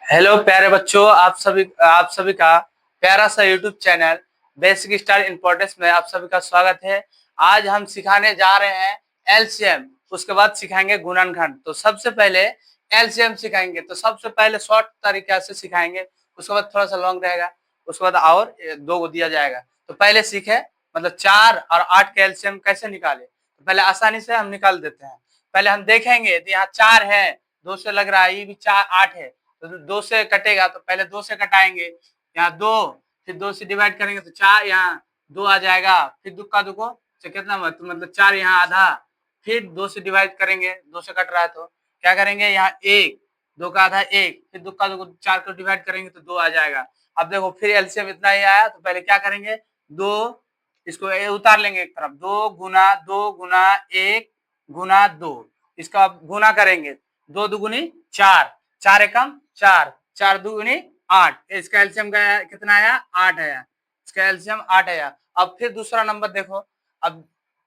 Hello प्यारे बच्चों, आप सभी का प्यारा सा YouTube channel basic star importance में आप सभी का स्वागत है। आज हम सिखाने जा रहे हैं एलसीएम, उसके बाद सिखाएंगे गुणनखंड। तो सबसे पहले एलसीएम सिखाएंगे, तो सबसे पहले शॉर्ट तरीके से सिखाएंगे, उसके बाद थोड़ा सा लॉन्ग रहेगा, उसके बाद और दो को दिया जाएगा। तो पहले सीखे मतलब 4 और 8 का एलसीएम कैसे निकाले। तो पहले आसानी से हम निकाल देते हैं। पहले हम देखेंगे यहाँ 4 है, 2 से लग रहा है, ये भी 4 8 है, तो 2 से कटेगा, तो पहले 2 से कटाएंगे। यहाँ 2, फिर 2 से डिवाइड करेंगे तो 4, यहाँ 2 आ जाएगा, फिर दुक्का दुको से कितना मतलब 4 यहाँ आधा, फिर 2 से डिवाइड करेंगे, 2 से कट रहा है तो क्या करेंगे, यहाँ 1, 2 का आधा 1, फिर दुक्का दुको 4 को डिवाइड करेंगे तो 2 आ जाएगा। अब देखो फिर एलसीएम इतना ही आया, तो पहले क्या करेंगे, 2 इसको उतार लेंगे एक तरफ, 2 गुना 1 गुना 2, इसका गुना करेंगे, 2 दुगुनी 4, 4 एकम 4, 4 दुगुनी 8, इसका एलसीएम का कितना आया, 8 आया, इसका एलसीएम 8 आया। अब फिर दूसरा नंबर देखो, अब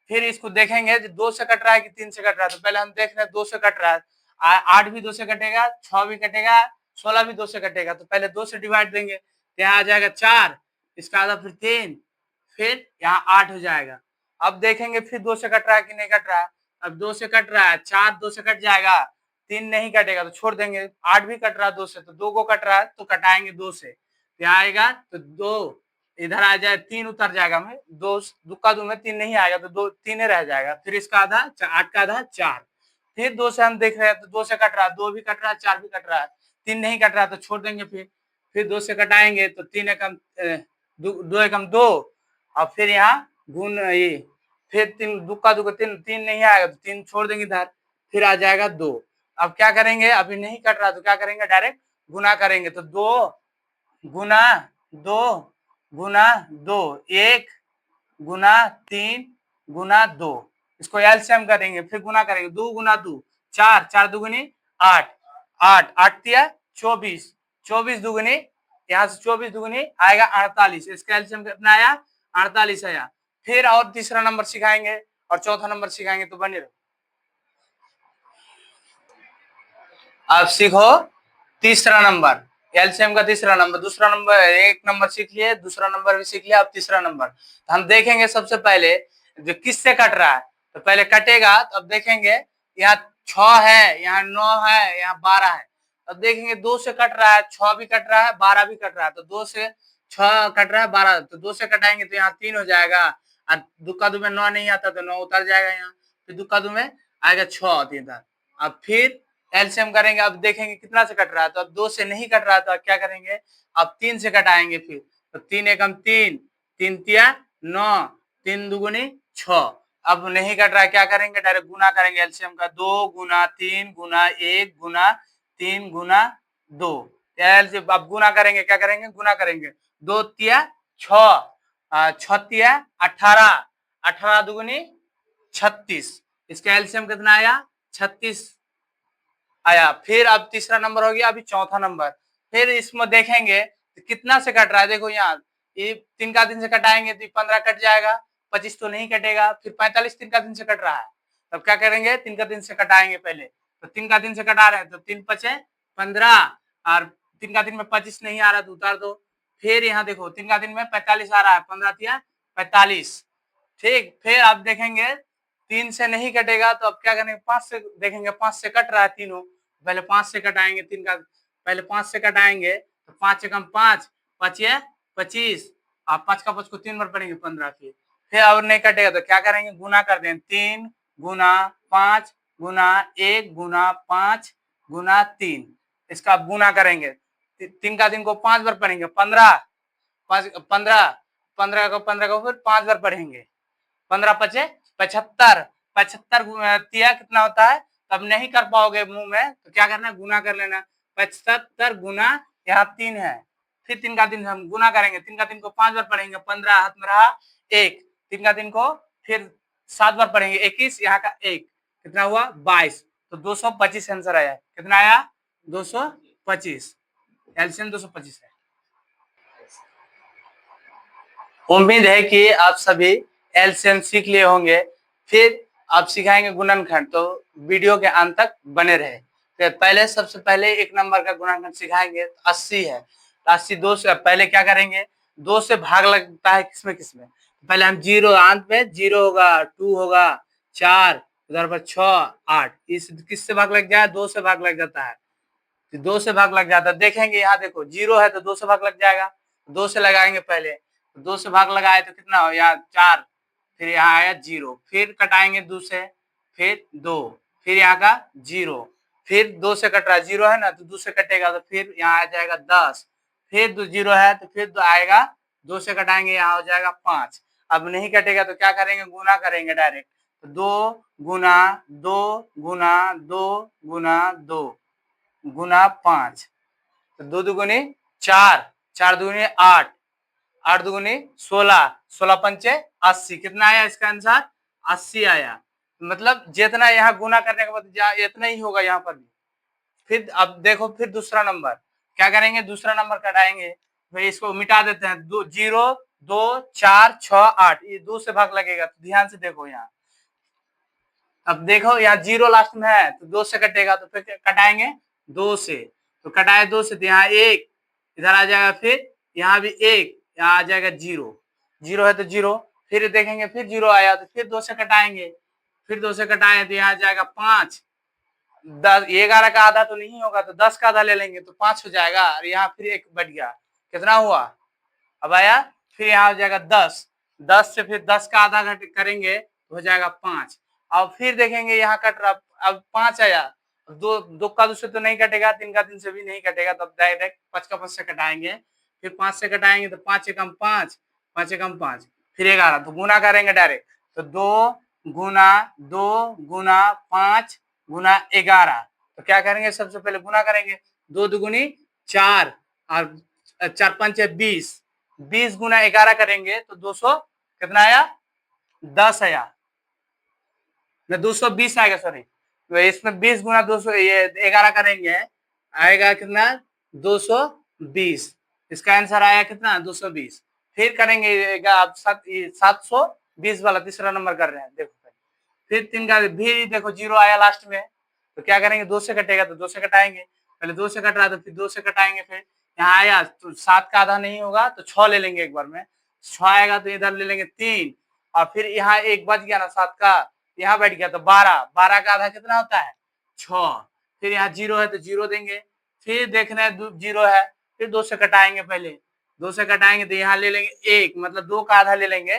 फिर इसको देखेंगे 2 से कट रहा है कि 3 से कट रहा है। तो पहले हम देख रहे हैं 2 से कट रहा है, 8 भी 2 से कटेगा, 6 भी कटेगा, 16 भी 2 से कटेगा, तो पहले 2 से डिवाइड देंगे, तो यहाँ आ जाएगा 4, इसका आधा फिर 3, फिर यहाँ 8 हो जाएगा। अब देखेंगे फिर 2 से कट रहा है कि नहीं कट रहा है। अब 2 से कट रहा है, 4 2 से कट जाएगा, 3 नहीं कटेगा तो छोड़ देंगे। 8 भी कट रहा है 2 से, तो 2 को कट रहा है तो कटाएंगे 2 से, यहाँ आएगा तो 2 इधर आ जाए, 3 उतर जाएगा, में 2 दुक्का 2 में 3 नहीं आएगा, तो 2 3 रह जाएगा, फिर इसका आधा 8 का आधा 4, फिर 2 से हम देख रहे हैं तो 2 से कट रहा है, 2 भी कट रहा है, 4 भी कट रहा है, 3 नहीं कट रहा है तो छोड़ देंगे। फिर 2 से कटाएंगे तो 3 एकम 2 एकम 2, और फिर यहाँ गुण ये, फिर 3 दुक्का दुक्का 3 नहीं आएगा तो 3 छोड़ देंगे इधर, फिर आ जाएगा 2। अब क्या करेंगे, अभी नहीं कट रहा तो क्या करेंगे, डायरेक्ट गुना करेंगे, तो 2 गुना 2 गुना 2, 1 गुना 3 गुना 2, इसको एलसीएम करेंगे, फिर गुना करेंगे, 2 गुना 2 4, 4 दुगुनी 8, 8 8 दिया 24, 24 दुगुनी, यहाँ से 24 दुगुनी आएगा 48, इसका एलसीएम कितना आया, 48 आया। फिर और तीसरा नंबर सिखाएंगे और चौथा नंबर सिखाएंगे, तो बने रहो। अब सीखो तीसरा नंबर, एलसीएम का तीसरा नंबर। दूसरा नंबर एक नंबर सीख लिए, दूसरा नंबर भी सीख लिया, अब तीसरा नंबर। तो हम देखेंगे सबसे पहले जो किससे कट रहा है, तो पहले कटेगा तो अब देखेंगे यहाँ 6 है, यहाँ 9 है, यहाँ 12 है। अब देखेंगे 2 से कट रहा है, 6 भी कट रहा है, 12 भी कट रहा है, तो 2 से 6 कट रहा है, 12, तो 2 से कटाएंगे तो यहाँ 3 हो जाएगा, और दुक्का दो में 9 नहीं आता तो 9 उतर जाएगा यहाँ, फिर दुक्का दो में आएगा 6 इधर। अब फिर एलसीएम करेंगे, अब देखेंगे कितना से कट रहा है, तो अब 2 से नहीं कट रहा तो क्या करेंगे, अब 3 से कटाएंगे, फिर तो 3 एकम 3, 3 तिया 9, 3 दुगुनी 6, अब नहीं कट रहा है, क्या करेंगे, डायरेक्ट गुना करेंगे एलसीएम का, 2 गुना 3 गुना 1 गुना 3 गुना 2, एलसीएम अब गुना करेंगे, क्या करेंगे, गुना करेंगे, 2 तिया 6, 6 तिया 18, 18 दुगुनी 36, इसका एलसीएम कितना आया, 36 आया। फिर अब तीसरा नंबर हो गया, अभी चौथा नंबर। फिर इसमें देखेंगे कितना से कट रहा है, देखो यहाँ ये 3 का 3 से कटाएंगे तो 15 कट जाएगा, 25 तो नहीं कटेगा, फिर 45 3 का 3 से कट रहा है, तब क्या करेंगे, 3 का 3 से कटाएंगे पहले, तो 3 का 3 से कटा रहे हैं तो 3 पचे 15, और 3 का 3 में 25 नहीं आ रहा तो उतार दो। फिर यहाँ देखो 3 का 3 में 45 आ रहा है, 15 तिया 45, ठीक। फिर आप देखेंगे 3 से नहीं कटेगा तो अब क्या करेंगे, 5 से देखेंगे, 5 से कट रहा है तीनों, पहले 5 से कटाएंगे, 3 का पहले 5 से कटाएंगे, तो 5 एकम 5, 5 25, आप 5 का 5 को 3 बार पढ़ेंगे 15, फिर और नहीं कटेगा तो क्या करेंगे, गुना कर देंगे, 3 गुना 5 गुना 1 गुना 5 गुना 3, इसका आप गुना करेंगे, 3 का 3 को 5 बार पढ़ेंगे, 15 15 15 को फिर 5 बार पढ़ेंगे, 15 पचे 75, 75 तिया कितना होता है, तब नहीं कर पाओगे मुंह में, तो क्या करना है, गुना कर लेना, 75 गुना यहाँ 3 है, फिर 3 का 3 हम गुना करेंगे, 3 का 3 को 5 बार पढ़ेंगे, 15 हाथ में रहा 1, 3 का 3 को फिर 7 बार पढ़ेंगे, 21, यहाँ का 1 कितना हुआ 22, तो 225 आंसर आया, कितना आया 225, एलसीएम 225 है। उम्मीद है कि आप सभी एलसीएम सीख लिए होंगे। फिर आप सिखाएंगे गुणनखंड, तो वीडियो के अंत तक बने रहे। पहले सबसे पहले एक नंबर का गुणांकन सिखाएंगे। 80 है तो 80 2 से पहले क्या करेंगे, 2 से भाग लगता है किसमें किसमें। पहले हम जीरो अंत में, 0 होगा, 2 होगा, 4 उधर पर 6 8, इस किससे भाग लग जाए, 2 से भाग लग जाता है। तो 2 से भाग लग जाता है। देखेंगे यहाँ देखो 0 है तो 2 से भाग लग जाएगा, 2 से लगाएंगे पहले, 2 से भाग लगाए तो कितना हो, यहाँ 4, फिर यहाँ आया 0, फिर कटाएंगे 2 से, फिर 2, फिर यहाँ का 0, फिर 2 से कट रहा है, 0 है ना तो 2 से कटेगा तो फिर यहाँ आ जाएगा 10, फिर 0 है तो फिर आएगा 2 से कटाएंगे, यहाँ हो जाएगा 5। अब नहीं कटेगा तो क्या करेंगे, गुना करेंगे डायरेक्ट। तो 2 गुना 2 गुना 2 गुना 2 गुना 5, तो 2 दुगुनी 4, 4 दुगुनी 8, 8 दुगुनी 16, 16 पंचे 80, कितना आया इसका आंसर, 80 आया। मतलब जितना यहाँ गुना करने के बाद इतना ही होगा यहाँ पर भी। फिर अब देखो फिर दूसरा नंबर क्या करेंगे, दूसरा नंबर कटाएंगे, फिर इसको मिटा देते हैं। 0 2 4 6 8, ये 2 से भाग लगेगा तो ध्यान से देखो यहाँ। अब देखो यहाँ 0 लास्ट में है तो 2 से कटेगा तो फिर कटाएंगे 2 से, तो कटाए 2 से तो यहाँ 1 इधर आ जाएगा, फिर यहाँ भी 1, यहाँ आ जाएगा 0, 0 है तो 0, फिर देखेंगे फिर 0 आया तो फिर 2 से कटाएंगे, फिर 2 से कटाएं तो यहाँ आ जाएगा 5, 10 11 का आधा तो नहीं होगा तो 10 का आधा ले लेंगे तो 5 हो जाएगा, और यहाँ फिर 1 बढ़ गया, कितना हुआ, अब आया, फिर यहाँ हो जाएगा 10, 10 से फिर 10 का आधा घट करेंगे तो हो जाएगा 5। अब फिर देखेंगे यहाँ कट रहा, अब 5 आया, दो दो का 2 से तो नहीं कटेगा, 3 का 3 से भी नहीं कटेगा, तब डायरेक्ट 5 का 5 से कटाएंगे, फिर 5 से कटाएंगे तो 5 एकम 5, 5 एकम 5, फिर 11, तो गुना करेंगे डायरेक्ट, तो 2 गुना 2 गुना 5 गुना 11, तो क्या करेंगे सबसे पहले गुना करेंगे, 2 दुगुनी 4 और 4 5 20, 20 गुना 11 करेंगे तो 200 कितना आया, 10 आया, 220 आएगा, सॉरी। तो इसमें 20 गुना 200 ये 11 करेंगे, आएगा कितना, 220, इसका आंसर आया कितना, 220। फिर करेंगे आप 720 वाला तीसरा नंबर कर रहे हैं, देखो फिर 3 का भी देखो 0 आया लास्ट में, तो क्या करेंगे, 2 से कटेगा तो 2 से कटाएंगे, पहले 2 से कट रहा तो फिर 2 से कटाएंगे, फिर यहाँ आया तो 7 का आधा नहीं होगा तो 6 ले लेंगे एक बार में, 6 आएगा तो इधर ले लेंगे 3, और फिर यहाँ एक बच गया ना 7 का, यहाँ बैठ गया तो 12, 12 का आधा कितना होता है, 6, फिर यहाँ 0 है तो 0 देंगे, फिर देखना है 0 है, फिर 2 से कटाएंगे, पहले 2 से कटाएंगे तो यहाँ ले लेंगे 1, मतलब 2 का आधा ले लेंगे,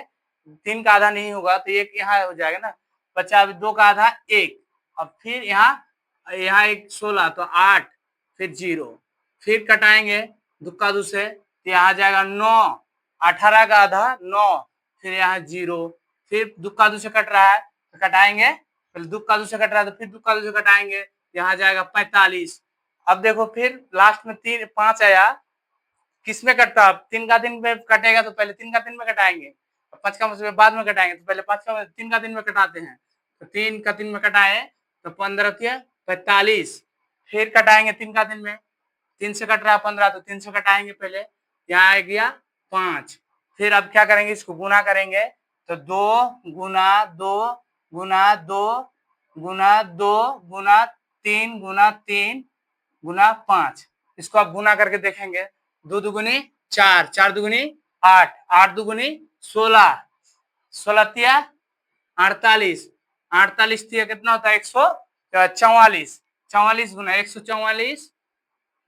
3 का आधा नहीं होगा तो 1 यहाँ हो जाएगा ना, बचा 2 का आधा 1, अब फिर यहाँ एक 16 तो 8, फिर 0, फिर कटाएंगे दुक्का 2 से तो यहाँ जाएगा 9, 18 का आधा 9, फिर यहाँ 0, फिर दुक्का 2 से कट रहा है तो कटाएंगे, पहले दुक्का 2 से कट रहा है तो फिर दुक्का 2 से कटाएंगे, यहाँ जाएगा 45। अब देखो फिर लास्ट में 3 5 आया, किसमें कटता, 3 का 3 में कटेगा तो पहले 3 का 3 में कटाएंगे, 5 का 5 बाद में कटाएंगे, तो पहले 5 का 3 का 3 में कटाते हैं, तो 3 का 3 में कटाए तो 15 के 45, फिर कटाएंगे 3 का 3 में, 3 से कट रहा है 15 तो 3 से कटाएंगे, पहले यहाँ आ गया 5, फिर अब क्या करेंगे, इसको गुना करेंगे, तो 2 गुना 2 गुना 2 गुना 2 गुना 3 गुना 3 गुना 5, इसको आप गुना करके देखेंगे, 2 दुगुनी 4, 4 दुगुनी 8, 8 दुगुनी 16, 16 तिया 48, 48 तिया कितना होता है, 144, 44 गुना 144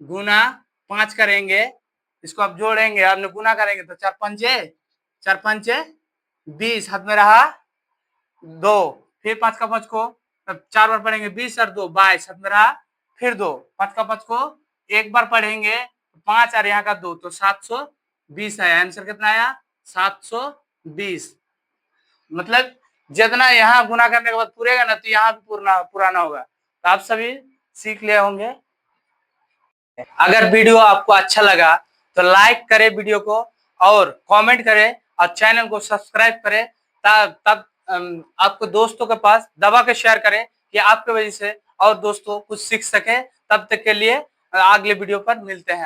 गुना 5 करेंगे, इसको आप जोड़ेंगे, आपने गुना करेंगे तो 4 पंचे 20, हाथ में रहा 2, फिर 5 का 5 को 4 बार पढ़ेंगे, 20 और 2 22, हाथ में रहा फिर 2, 5 का 5 को एक बार पढ़ेंगे 5 और यहाँ का 2 तो 720 आया, आंसर कितना आया, 720। मतलब जितना यहाँ गुना करने के बाद पूरेगा ना तो यहाँ भी पुराना होगा, तो आप सभी सीख लिए होंगे। अगर वीडियो आपको अच्छा लगा तो लाइक करें वीडियो को और कमेंट करें और चैनल को सब्सक्राइब करें, तब आपको दोस्तों के पास दबा के शेयर करें कि आपके वजह से और दोस्तों कुछ सीख सके। तब तक के लिए अगले वीडियो पर मिलते हैं।